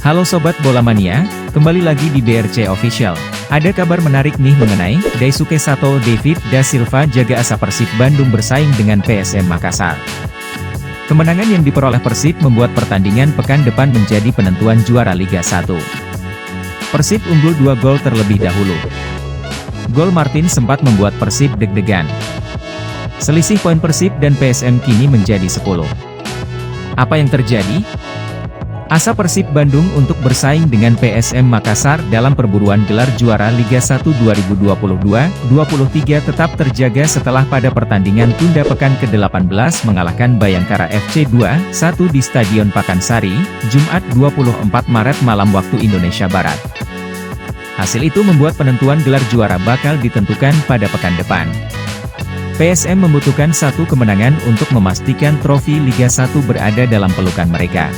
Halo Sobat Bola Mania, kembali lagi di BRC Official. Ada kabar menarik nih mengenai Daisuke Sato David da Silva jaga asa Persib Bandung bersaing dengan PSM Makassar. Kemenangan yang diperoleh Persib membuat pertandingan pekan depan menjadi penentuan juara Liga 1. Persib unggul 2 gol terlebih dahulu. Gol Martin sempat membuat Persib deg-degan. Selisih poin Persib dan PSM kini menjadi 10. Apa yang terjadi? Asa Persib Bandung untuk bersaing dengan PSM Makassar dalam perburuan gelar juara Liga 1 2022-23 tetap terjaga setelah pada pertandingan tunda pekan ke-18 mengalahkan Bayangkara FC 2-1 di Stadion Pakansari, Jumat 24 Maret malam waktu Indonesia Barat. Hasil itu membuat penentuan gelar juara bakal ditentukan pada pekan depan. PSM membutuhkan satu kemenangan untuk memastikan trofi Liga 1 berada dalam pelukan mereka.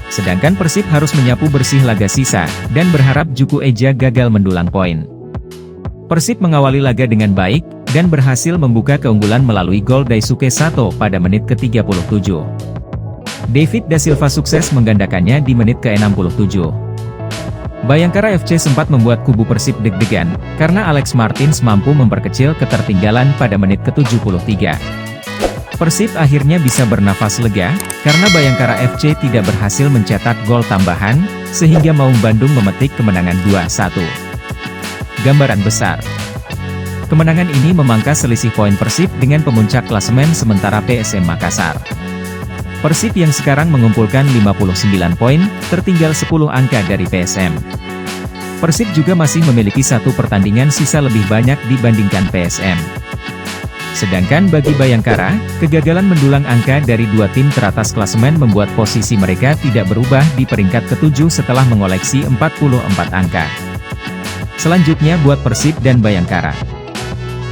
Sedangkan Persib harus menyapu bersih laga sisa, dan berharap Juku Eja gagal mendulang poin. Persib mengawali laga dengan baik, dan berhasil membuka keunggulan melalui gol Daisuke Sato pada menit ke-37. David da Silva sukses menggandakannya di menit ke-67. Bayangkara FC sempat membuat kubu Persib deg-degan, karena Alex Martins mampu memperkecil ketertinggalan pada menit ke-73. Persib akhirnya bisa bernafas lega, karena Bayangkara FC tidak berhasil mencetak gol tambahan, sehingga Maung Bandung memetik kemenangan 2-1. Gambaran besar. Kemenangan ini memangkas selisih poin Persib dengan pemuncak klasemen sementara PSM Makassar. Persib yang sekarang mengumpulkan 59 poin, tertinggal 10 angka dari PSM. Persib juga masih memiliki satu pertandingan sisa lebih banyak dibandingkan PSM. Sedangkan bagi Bayangkara, kegagalan mendulang angka dari dua tim teratas klasemen membuat posisi mereka tidak berubah di peringkat ke-7 setelah mengoleksi 44 angka. Selanjutnya buat Persib dan Bayangkara.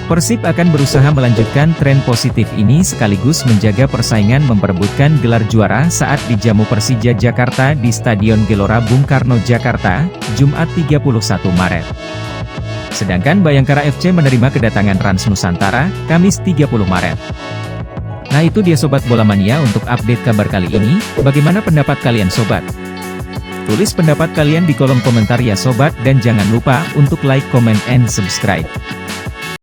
Persib akan berusaha melanjutkan tren positif ini sekaligus menjaga persaingan memperebutkan gelar juara saat dijamu Persija Jakarta di Stadion Gelora Bung Karno Jakarta, Jumat 31 Maret. Sedangkan Bayangkara FC menerima kedatangan Rans Nusantara, Kamis 30 Maret. Nah itu dia Sobat Bola Mania untuk update kabar kali ini, bagaimana pendapat kalian Sobat? Tulis pendapat kalian di kolom komentar ya Sobat dan jangan lupa untuk like, comment, and subscribe.